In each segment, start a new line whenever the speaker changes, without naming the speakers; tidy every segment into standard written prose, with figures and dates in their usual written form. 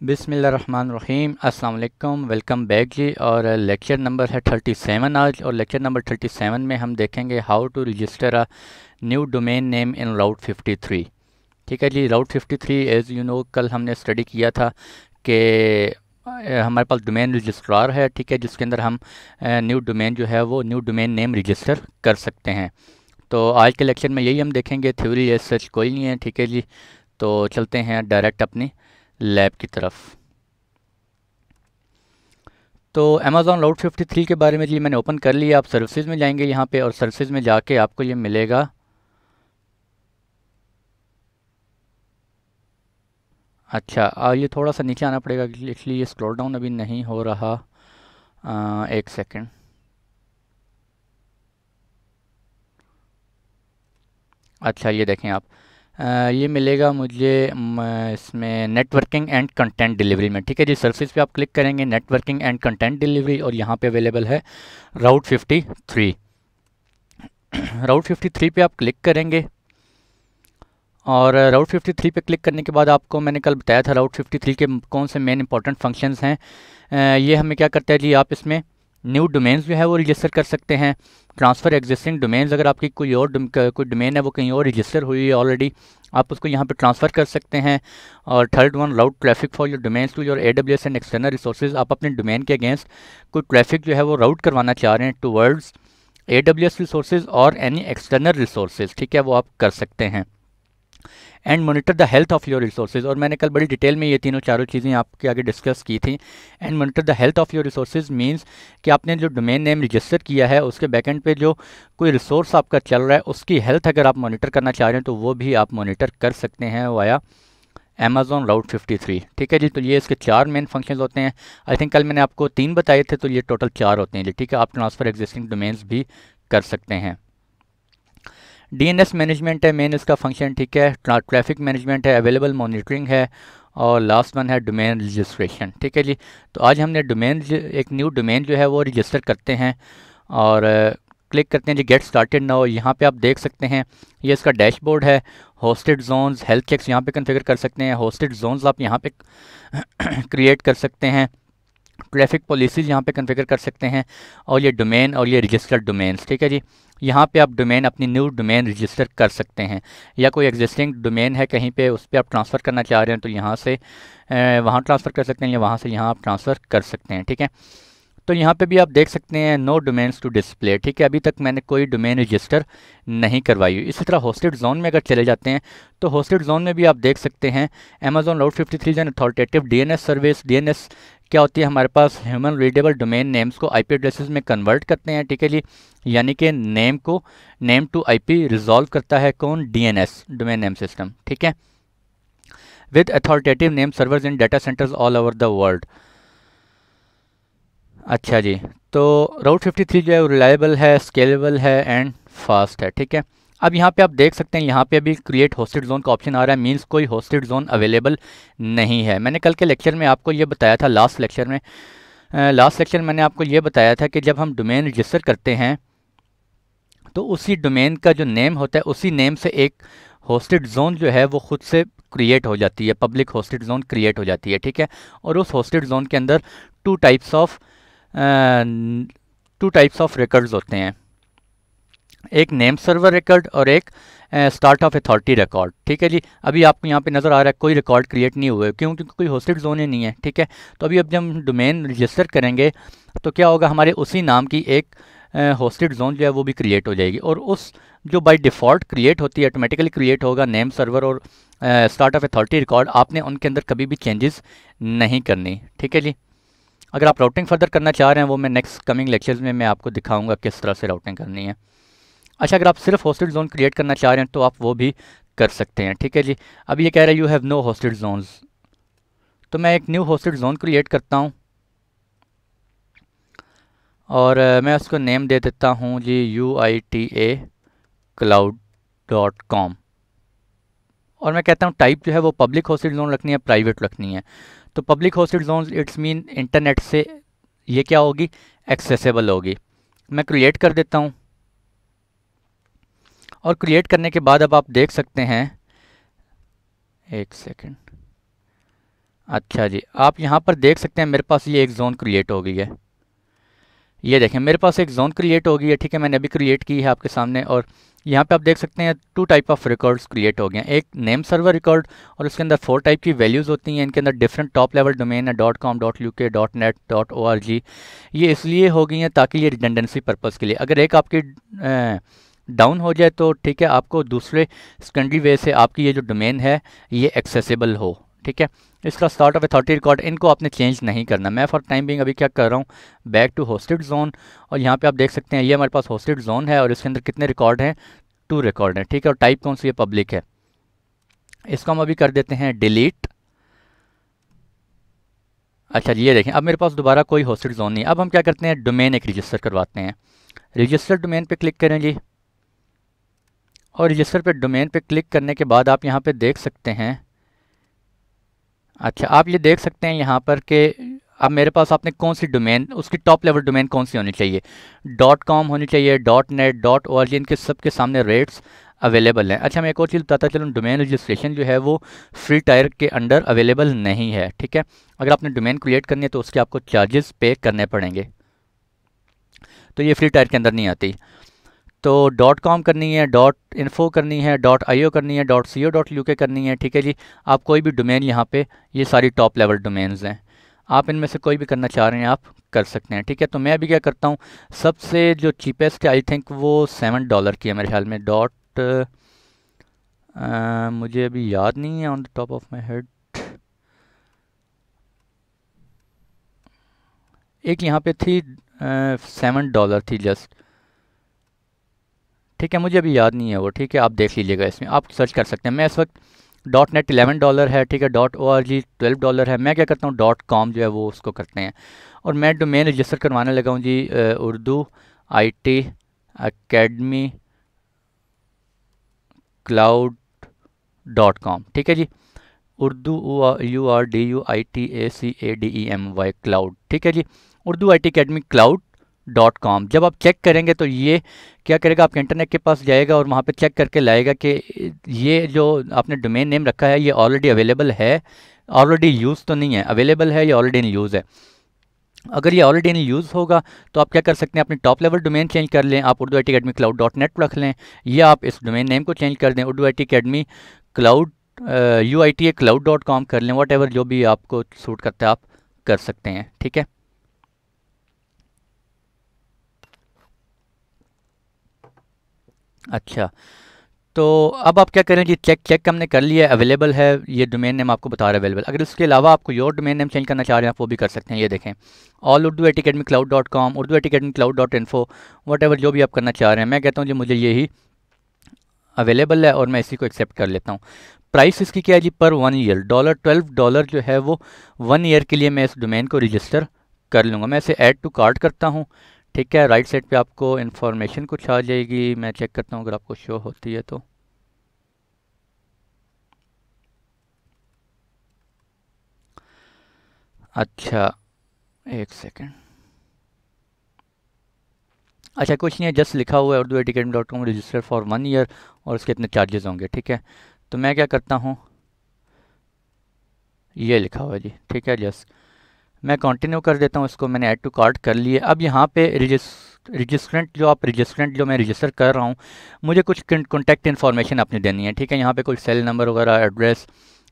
बिस्मिल्लाहिर्रहमानिर्रहीम अस्सलाम वालेकुम, वेलकम बैक जी। और लेक्चर नंबर है 37 आज। और लेक्चर नंबर 37 में हम देखेंगे how to register a new domain name in Route 53। ठीक है जी। राउट 53 एज़ यू नो कल हमने स्टडी किया था कि हमारे पास डोमेन रजिस्ट्रार है, ठीक है, जिसके अंदर हम न्यू डोमेन जो है वो न्यू डोमेन नेम रजिस्टर कर सकते हैं। तो आज के लेक्चर में यही हम देखेंगे, थ्योरी एज सच कोई नहीं है। ठीक है जी। तो चलते हैं डायरेक्ट अपनी लैब की तरफ। तो अमेज़ॉन राउट 53 के बारे में जी मैंने ओपन कर लिया। आप सर्विसेज में जाएंगे यहाँ पे, और सर्विसेज में जाके आपको ये मिलेगा। अच्छा, ये थोड़ा सा नीचे आना पड़ेगा, इसलिए ये स्क्रॉल डाउन अभी नहीं हो रहा। एक सेकंड। अच्छा, ये देखें आप। ये मिलेगा मुझे इसमें नेटवर्किंग एंड कंटेंट डिलीवरी में। ठीक है जी। सर्विसेज पे आप क्लिक करेंगे, नेटवर्किंग एंड कंटेंट डिलीवरी, और यहाँ पे अवेलेबल है राउट 53। राउट 53 पे आप क्लिक करेंगे, और राउट 53 पे क्लिक करने के बाद आपको मैंने कल बताया था राउट 53 के कौन से मेन इंपॉर्टेंट फंक्शंस हैं। ये हमें क्या करता है जी, आप इसमें न्यू डोमेन्स जो है वो रजिस्टर कर सकते हैं। ट्रांसफ़र एग्जिस्टिंग डोमेन्स, अगर आपकी कोई और कोई डोमेन है वो कहीं और रजिस्टर हुई है ऑलरेडी, आप उसको यहाँ पे ट्रांसफ़र कर सकते हैं। और third one, route traffic for your domains to your AWS and external resources. आप अपने डोमेन के अगेंस्ट कोई ट्रैफिक जो है वो राउट करवाना चाह रहे हैं टूवर्ड्स AWS रिसोर्सेज और एनी एक्सटर्नल रिसोर्सेज, ठीक है, वो आप कर सकते हैं। And monitor the health of your resources, और मैंने कल बड़ी डिटेल में ये तीनों चारों चीज़ें आपके आगे डिस्कस की थी। And monitor the health of your resources means कि आपने जो डोमेन नेम रजिस्टर किया है उसके बैकएंड पे जो कोई रिसोर्स आपका चल रहा है उसकी हेल्थ अगर आप मॉनिटर करना चाह रहे हैं तो वो भी आप मॉनिटर कर सकते हैं वाया अमेज़ॉन राउट 53। ठीक है जी। तो ये इसके चार मेन फंक्शंस होते हैं। आई थिंक कल मैंने आपको 3 बताए थे, तो ये टोटल 4 होते हैं जी। ठीक है। आप ट्रांसफ़र एग्जिस्टिंग डोमेन्स भी कर सकते हैं। DNS मैनेजमेंट है मेन इसका फंक्शन, ठीक है। ट्रैफिक मैनेजमेंट है, अवेलेबल मॉनिटरिंग है, और लास्ट वन है डोमेन रजिस्ट्रेशन। ठीक है जी। तो आज हमने डोमेन, एक न्यू डोमेन जो है वो रजिस्टर करते हैं, और क्लिक करते हैं जी गेट स्टार्टेड नाउ। यहाँ पे आप देख सकते हैं ये इसका डैशबोर्ड है। होस्टेड जोन्स, हेल्थ चेक्स यहाँ पे कॉन्फ़िगर कर सकते हैं। होस्टेड जोन्स आप यहाँ पे क्रिएट कर सकते हैं। ट्रैफिक पॉलिसीज़ यहाँ पे कॉन्फ़िगर कर सकते हैं, और ये डोमेन और ये रजिस्टर्ड डोमेन्स। ठीक है जी। यहाँ पे आप डोमेन, अपनी न्यू डोमेन रजिस्टर कर सकते हैं, या कोई एग्जिस्टिंग डोमेन है कहीं पे उस पर आप ट्रांसफ़र करना चाह रहे हैं तो यहाँ से वहाँ ट्रांसफ़र कर सकते हैं, या वहाँ से यहाँ आप ट्रांसफ़र कर सकते हैं। ठीक है। तो यहाँ पे भी आप देख सकते हैं नो डोमेन्स टू डिस्प्ले। ठीक है। अभी तक मैंने कोई डोमेन रजिस्टर नहीं करवाई हुई। इसी तरह होस्टेड जोन में अगर चले जाते हैं तो होस्टेड जोन में भी आप देख सकते हैं अमेज़ॉन राउट 53 N authoritative DNS service. DNS क्या होती है, हमारे पास ह्यूमन रीडेबल डोमेन नेम्स को IP एड्रेसेस में कन्वर्ट करते हैं। ठीक है जी। यानी कि नेम को नेम टू IP रिजॉल्व करता है कौन, DNS, डोमेन नेम सिस्टम। ठीक है। With authoritative name servers in data centres all over the world. अच्छा जी। तो राउट 53 जो है वो रिलायबल है, स्केलेबल है, एंड फास्ट है। ठीक है। अब यहाँ पे आप देख सकते हैं, यहाँ पे अभी क्रिएट होस्टेड जोन का ऑप्शन आ रहा है, मींस कोई होस्टेड जोन अवेलेबल नहीं है। मैंने कल के लेक्चर में आपको ये बताया था, लास्ट लेक्चर में मैंने आपको ये बताया था कि जब हम डोमेन रजिस्टर करते हैं तो उसी डोमेन का जो नेम होता है उसी नेम से एक होस्टेड जोन जो है वो खुद से क्रिएट हो जाती है, पब्लिक होस्टेड जोन क्रिएट हो जाती है। ठीक है। और उस होस्टेड जोन के अंदर टू टाइप्स ऑफ रिकॉर्ड्स होते हैं, एक नेम सर्वर रिकॉर्ड और एक स्टार्ट ऑफ अथॉरिटी रिकॉर्ड। ठीक है जी। अभी आपको यहाँ पे नज़र आ रहा है कोई रिकॉर्ड क्रिएट नहीं हुए, क्यों, क्योंकि कोई होस्टेड जोन ही नहीं है। ठीक है। तो अभी अब जब हम डोमेन रजिस्टर करेंगे तो क्या होगा, हमारे उसी नाम की एक होस्टेड जोन जो है वो भी क्रिएट हो जाएगी, और उस जो बाय डिफ़ॉल्ट क्रिएट होती है ऑटोमेटिकली क्रिएट होगा नेम सर्वर और स्टार्ट ऑफ अथॉरिटी रिकॉर्ड, आपने उनके अंदर कभी भी चेंजेस नहीं करनी। ठीक है जी। अगर आप राउटिंग फर्दर करना चाह रहे हैं वो मैं नेक्स्ट कमिंग लेक्चर्स में मैं आपको दिखाऊंगा किस तरह से राउटिंग करनी है। अच्छा, अगर आप सिर्फ होस्टेड जोन क्रिएट करना चाह रहे हैं तो आप वो भी कर सकते हैं। ठीक है जी। अब ये कह रहा है you have no hosted zones, तो मैं एक न्यू होस्टेड जोन क्रिएट करता हूँ, और मैं उसको नेम दे देता हूँ जी UITA cloud.com, और मैं कहता हूँ टाइप जो है वो पब्लिक होस्टेड जोन रखनी है, प्राइवेट रखनी है। तो public hosted zone it's mean internet से ये क्या होगी, एक्सेसिबल होगी। मैं क्रिएट कर देता हूँ, और क्रिएट करने के बाद अब आप देख सकते हैं, एक सेकेंड, अच्छा जी, आप यहाँ पर देख सकते हैं मेरे पास ये एक जोन क्रिएट हो गई है। ये देखें मेरे पास एक जोन क्रिएट हो गई है, ठीक है, मैंने अभी क्रिएट की है आपके सामने। और यहाँ पे आप देख सकते हैं two type of records create हो गए हैं, एक नेम सर्वर रिकॉर्ड और उसके अंदर 4 टाइप की वैल्यूज़ होती हैं। इनके अंदर डिफरेंट टॉप लेवल डोमेन है .com.uk.net .org। ये इसलिए हो गई हैं ताकि ये रिडंडेंसी पर्पज़ के लिए, अगर एक आपकी डाउन हो जाए तो ठीक है आपको दूसरे सेकेंडरी वे से आपकी ये जो डोमेन है ये एक्सेसिबल हो, ठीक है। इसका स्टार्ट ऑफ अथॉरिटी रिकॉर्ड इनको आपने चेंज नहीं करना। मैं फॉर टाइम बिंग अभी क्या कर रहा हूँ, बैक टू होस्टेड जोन, और यहाँ पे आप देख सकते हैं ये हमारे पास होस्टेड जोन है और इसके अंदर कितने रिकॉर्ड हैं, 2 रिकॉर्ड हैं, ठीक है। और टाइप कौन सी है, पब्लिक है। इसको हम अभी कर देते हैं डिलीट। अच्छा जी, ये देखें अब मेरे पास दोबारा कोई होस्टेड जोन नहीं है। अब हम क्या करते हैं, डोमेन एक रजिस्टर करवाते हैं। रजिस्टर डोमेन पे क्लिक करें जी, और रजिस्टर पे डोमेन पे क्लिक करने के बाद आप यहाँ पे देख सकते हैं, अच्छा आप ये देख सकते हैं यहाँ पर कि अब मेरे पास आपने कौन सी डोमेन, उसकी टॉप लेवल डोमेन कौन सी होनी चाहिए, .com होनी चाहिए, .net .org, इनके सबके सामने रेट्स अवेलेबल हैं। अच्छा मैं एक और चीज़ बताता चलूँ, डोमेन रजिस्ट्रेशन जो है वो फ्री टायर के अंडर अवेलेबल नहीं है, ठीक है। अगर आपने डोमेन क्रिएट करनी है तो उसके आपको चार्जेस पे करने पड़ेंगे, तो ये फ्री टायर के अंदर नहीं आती। तो .com करनी है, .info करनी है, .io करनी है, .co.uk करनी है, ठीक है जी। आप कोई भी डोमेन यहाँ पे, ये सारी टॉप लेवल डोमेन्स हैं, आप इनमें से कोई भी करना चाह रहे हैं आप कर सकते हैं, ठीक है। तो मैं अभी क्या करता हूँ, सबसे जो चीपेस्ट है आई थिंक वो $7 की है मेरे ख्याल में। मुझे अभी याद नहीं है on the top of my head. एक यहाँ पे थी $7 थी जस्ट, ठीक है, मुझे अभी याद नहीं है वो, ठीक है। आप देख लीजिएगा, इसमें आप सर्च कर सकते हैं। मैं इस वक्त .net $11 है, ठीक है, .org $12 है। मैं क्या करता हूँ, .com जो है वो उसको करते हैं, और मैं डोमेन रजिस्टर करवाने लगा हूँ जी उर्दू IT अकेडमी cloud.com, ठीक है जी। उर्दू URDUITACADEMY क्लाउड, ठीक है जी। Urdu IT academy cloud.com। जब आप चेक करेंगे तो ये क्या करेगा, आपके इंटरनेट के पास जाएगा और वहाँ पे चेक करके लाएगा कि ये जो आपने डोमेन नेम रखा है ये ऑलरेडी अवेलेबल है, ऑलरेडी यूज़ तो नहीं है, अवेलेबल है, ये ऑलरेडी इन यूज़ है। अगर ये ऑलरेडी इन यूज़ होगा तो आप क्या कर सकते हैं, अपनी टॉप लेवल डोमेन चेंज कर लें, आप उर्दू IT अकेडमी cloud.net रख लें, या आप इस डोमेन नेम को चेंज कर दें, Urdu IT academy cloud UITA cloud.com कर लें, वट एवर जो भी आपको सूट करता है आप कर सकते हैं, ठीक है। अच्छा, तो अब आप क्या करें जी, चेक चेक हमने कर लिया, अवेलेबल है, ये डोमेन नेम आपको बता रहा है अवेलेबल। अगर इसके अलावा आप कोई और डोमेन नेम चेंज करना चाह रहे हैं आप वो भी कर सकते हैं। ये देखें, all Urdu IT academy cloud.com, Urdu IT academy cloud.info, what ever जो भी आप करना चाह रहे हैं। मैं कहता हूँ जी मुझे यही अवेलेबल है और मैं इसी को एक्सेप्ट कर लेता हूँ। प्राइस इसकी क्या है जी, पर 1 ईयर $12 जो है वो 1 ईयर के लिए मैं इस डोमेन को रजिस्टर कर लूँगा। मैं इसे ऐड टू कार्ट करता हूँ, ठीक है। राइट साइड पे आपको इन्फॉर्मेशन कुछ आ जाएगी, मैं चेक करता हूँ अगर आपको शो होती है तो। अच्छा एक सेकेंड, अच्छा कुछ नहीं है, जस्ट लिखा हुआ है Urdu etiquette.com register for 1 year और उसके इतने चार्जेस होंगे, ठीक है। तो मैं क्या करता हूँ, ये लिखा हुआ है जी, ठीक है, जस्ट मैं कंटिन्यू कर देता हूँ इसको, मैंने ऐड टू कार्ट कर लिए। अब यहाँ पे रजिस्ट्रेंट जो मैं रजिस्टर कर रहा हूँ, मुझे कुछ कॉन्टैक्ट इन्फॉर्मेशन अपनी देनी है, ठीक है। यहाँ पे कुछ सेल नंबर वगैरह, एड्रेस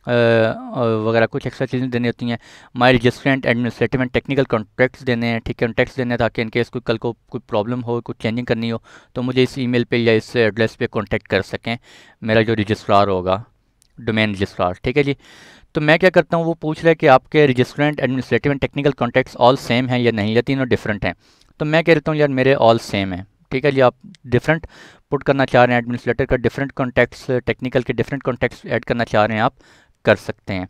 वगैरह कुछ एक्स्ट्रा चीज़ें देनी होती हैं। My registrant administrative and technical contacts देने हैं, ठीक है, कॉन्टैक्ट्स देने हैं ताकि इनकेस कोई कल को कोई प्रॉब्लम हो, कुछ चेंजिंग करनी हो तो मुझे इस ईमेल पे या इस एड्रेस पे कॉन्टैक्ट कर सकें मेरा जो रजिस्ट्रार होगा, डोमेन रजिस्ट्रार, ठीक है जी। तो मैं क्या करता हूँ, वो पूछ रहा है कि आपके registrant administrative and technical contacts all same हैं या नहीं, या तीनों डिफरेंट हैं। तो मैं कह देता हूँ यार मेरे ऑल सेम है, ठीक है जी। आप डिफरेंट पुट करना चाह रहे हैं, एडमिनिस्ट्रेटर का डिफरेंट कॉन्टैक्ट्स, टेक्निकल के डिफरेंट कॉन्टैक्ट्स ऐड करना चाह रहे हैं, आप कर सकते हैं।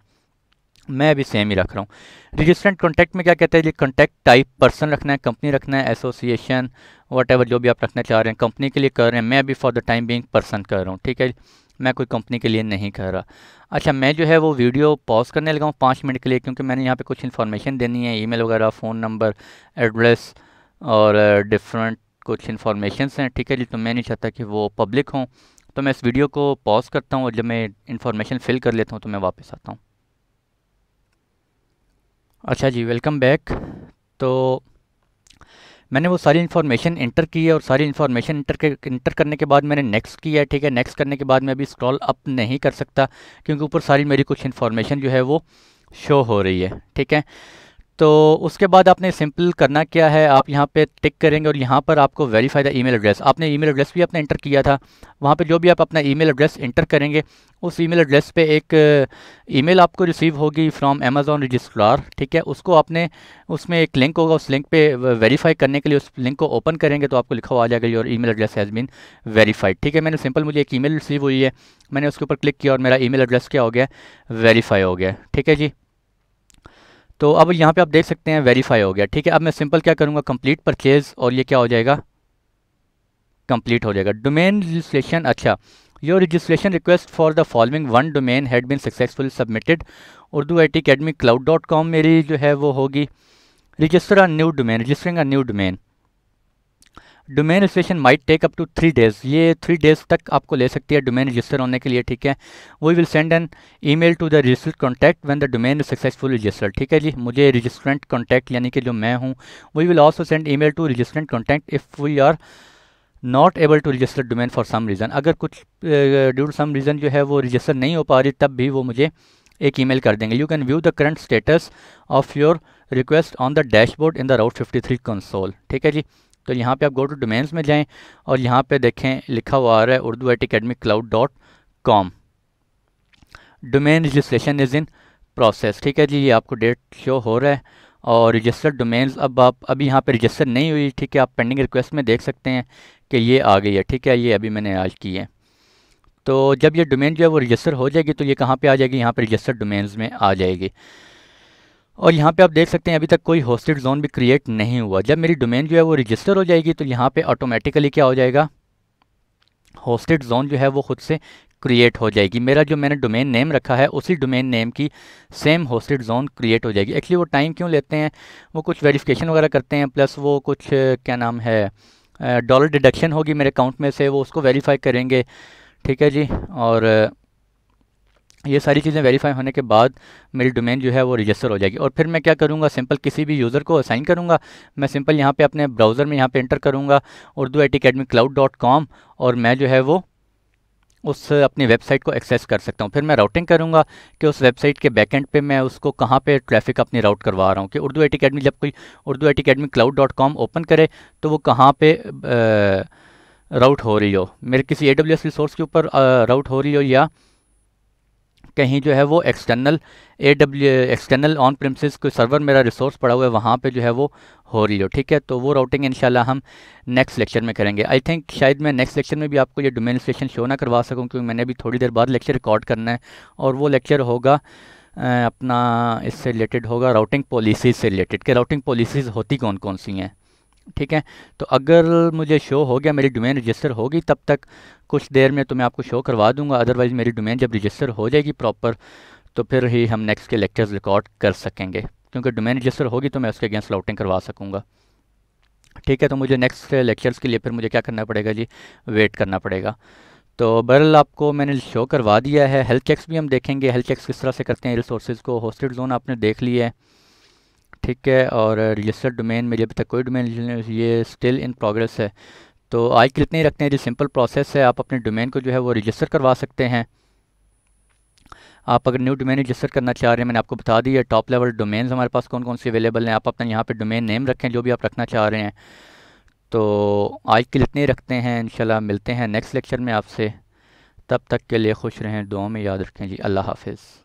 मैं अभी सेम ही रख रहा हूँ। रजिस्ट्रेंट कॉन्टैक्ट में क्या कहते हैं जी, कॉन्टैक्ट टाइप पर्सन रखना है, कंपनी रखना है, एसोसिएशन, वट एवर जो भी आप रखना चाह रहे हैं। कंपनी के लिए कर रहे हैं, मैं अभी for the time being person कर रहा हूँ, ठीक है। मैं कोई कंपनी के लिए नहीं कर रहा। अच्छा मैं जो है वो वीडियो पॉज करने लगा हूँ 5 मिनट के लिए, क्योंकि मैंने यहाँ पे कुछ इन्फॉर्मेशन देनी है, ईमेल वगैरह, फ़ोन नंबर, एड्रेस और डिफरेंट कुछ इन्फॉर्मेशंस हैं, ठीक है जी। तो मैं नहीं चाहता कि वो पब्लिक हों, तो मैं इस वीडियो को पॉज करता हूँ और जब मैं इन्फॉर्मेशन फिल कर लेता हूँ तो मैं वापस आता हूँ। अच्छा जी, वेलकम बैक। तो मैंने वो सारी इन्फॉर्मेशन इंटर की है और सारी इन्फॉर्मेशन इंटर करने के बाद मैंने नेक्स्ट किया है। ठीक है, नेक्स्ट करने के बाद मैं अभी स्क्रॉल अप नहीं कर सकता क्योंकि ऊपर सारी मेरी कुछ इन्फॉर्मेशन जो है वो शो हो रही है। ठीक है, तो उसके बाद आपने सिंपल करना क्या है, आप यहाँ पे टिक करेंगे और यहाँ पर आपको वेरीफाई द ईमेल एड्रेस, आपने ईमेल एड्रेस भी अपना इंटर किया था। वहाँ पे जो भी आप अपना ईमेल एड्रेस इंटर करेंगे उस ईमेल एड्रेस पे एक ईमेल आपको रिसीव होगी फ्रॉम अमेज़ॉन रजिस्ट्रार। ठीक है, उसको आपने, उसमें एक लिंक होगा, उस लिंक पे वेरीफाई करने के लिए उस लिंक को ओपन करेंगे तो आपको लिखा हुआ आ जाएगा your email address has been verified. ठीक है, मैंने सिंपल, मुझे एक ईमेल रिसीव हुई है, मैंने उसके ऊपर क्लिक किया और मेरा ईमेल एड्रेस क्या हो गया, वेरीफाई हो गया। ठीक है जी, तो अब यहाँ पे आप देख सकते हैं वेरीफाई हो गया। ठीक है, अब मैं सिंपल क्या करूँगा, कंप्लीट परचेज, और ये क्या हो जाएगा, कंप्लीट हो जाएगा। डोमेन रजिस्ट्रेशन, अच्छा, your registration request for the following one domain had been successfully submitted. Urdu IT Academy Cloud.com मेरी जो है वो होगी। Register a new domain, registering a new domain, domain registration might take up to 3 days, ये 3 days तक आपको ले सकती है डोमेन रजिस्टर होने के लिए। ठीक है, we will send an email to the registered contact when the domain is successful registered. ठीक है जी, मुझे रजिस्ट्रेंट कॉन्टैक्ट यानी कि जो मैं हूँ, we will also send email to registrant contact if we are not able to register domain for some reason. अगर कुछ ड्यू टू सम रीज़न जो है वो रजिस्टर नहीं हो पा रही, तब भी वो मुझे एक ईमेल कर देंगे। You can view the current status of your request on the dashboard in the route 53 console. ठीक है जी, तो यहाँ पे आप गो टू डोमेन्स में जाएं और यहाँ पे देखें लिखा हुआ आ रहा है Urdu IT Academy Cloud.com, domain registration is in process. ठीक है जी, ये आपको डेट शो हो रहा है और रजिस्टर्ड डोमेन्स, अब आप अभी यहाँ पे रजिस्टर नहीं हुई। ठीक है, आप पेंडिंग रिक्वेस्ट में देख सकते हैं कि ये आ गई है। ठीक है, ये अभी मैंने आज की है। तो जब ये डोमेन जो है वो रजिस्टर हो जाएगी तो ये कहाँ पे आ जाएगी, यहाँ पे रजिस्टर्ड डोमेन्स में आ जाएगी। और यहाँ पे आप देख सकते हैं अभी तक कोई होस्टेड जोन भी क्रिएट नहीं हुआ। जब मेरी डोमेन जो है वो रजिस्टर हो जाएगी तो यहाँ पे ऑटोमेटिकली क्या हो जाएगा, होस्टेड जोन जो है वो खुद से क्रिएट हो जाएगी। मेरा जो मैंने डोमेन नेम रखा है उसी डोमेन नेम की सेम होस्टेड जोन क्रिएट हो जाएगी। एक्चुअली वो टाइम क्यों लेते हैं, वो कुछ वेरिफिकेशन वगैरह करते हैं, प्लस वो कुछ क्या नाम है, डॉलर डिडक्शन होगी मेरे अकाउंट में से, वो उसको वेरीफाई करेंगे। ठीक है जी, और ये सारी चीज़ें वेरीफाई होने के बाद मेरी डोमेन जो है वो रजिस्टर हो जाएगी। और फिर मैं क्या करूँगा, सिंपल किसी भी यूज़र को असाइन करूँगा। मैं सिंपल यहाँ पे अपने ब्राउज़र में यहाँ पे एंटर करूँगा उर्दू IT Academy Cloud.com, और मैं जो है वो उस अपनी वेबसाइट को एक्सेस कर सकता हूँ। फिर मैं राउटिंग करूँगा कि उस वेबसाइट के बैकएंड पे मैं उसको कहाँ पे ट्रैफिक अपनी राउट करवा रहा हूँ, कि उर्दू IT Academy, जब कोई Urdu IT Academy Cloud.com open करे तो वो कहाँ पे राउट हो रही हो, मेरे किसी AWS रिसोर्स के ऊपर राउट हो रही हो, या कहीं जो है वो एक्सटर्नल ऑन प्रेमिसेस कोई सर्वर मेरा रिसोर्स पड़ा हुआ है वहाँ पे जो है वो हो रही हो। ठीक है, तो वो राउटिंग इंशाल्लाह हम नेक्स्ट लेक्चर में करेंगे। आई थिंक शायद मैं नेक्स्ट लेक्चर में भी आपको ये डोमेन स्टेशन शो ना करवा सकूँ क्योंकि मैंने अभी थोड़ी देर बाद लेक्चर रिकॉर्ड करना है, और वो लेक्चर होगा अपना इससे रिलेटेड होगा राउटिंग पॉलिसीज़ से रिलेटेड, कि राउटिंग पॉलिसीज़ होती कौन कौन सी हैं। ठीक है, तो अगर मुझे शो हो गया, मेरी डोमेन रजिस्टर होगी, तब तक कुछ देर में तो मैं आपको शो करवा दूंगा। अदरवाइज़ मेरी डोमेन जब रजिस्टर हो जाएगी प्रॉपर तो फिर ही हम नेक्स्ट के लेक्चर्स रिकॉर्ड कर सकेंगे, क्योंकि डोमेन रजिस्टर होगी तो मैं उसके अगेंस्ट राउटिंग करवा सकूँगा। ठीक है, तो मुझे नेक्स्ट लेक्चर्स के लिए फिर मुझे क्या करना पड़ेगा जी, वेट करना पड़ेगा। तो बहरहाल आपको मैंने शो करवा दिया है। हेल्थ चेक्स भी हम देखेंगे, हेल्थ चेक्स किस तरह से करते हैं रिसोर्सेज को। होस्टेड जोन आपने देख लिया है, ठीक है, और रजिस्टर्ड डोमेन मेरे अभी तक कोई डोमेन, ये स्टिल इन प्रोग्रेस है। तो आज के इतने ही रखते हैं जी, सिंपल प्रोसेस है। आप अपने डोमेन को जो है वो रजिस्टर करवा सकते हैं। आप अगर न्यू डोमेन रजिस्टर करना चाह रहे हैं, मैंने आपको बता दी है टॉप लेवल डोमेन्स हमारे पास कौन कौन सी अवेलेबल हैं। आप अपना यहाँ पे डोमेन नेम रखें जो भी आप रखना चाह रहे हैं। तो आज के लिए इतने ही रखते हैं, इंशाल्लाह मिलते हैं नेक्स्ट लेक्चर में आपसे। तब तक के लिए खुश रहें, दुआ में याद रखें जी। अल्लाह हाफिज़।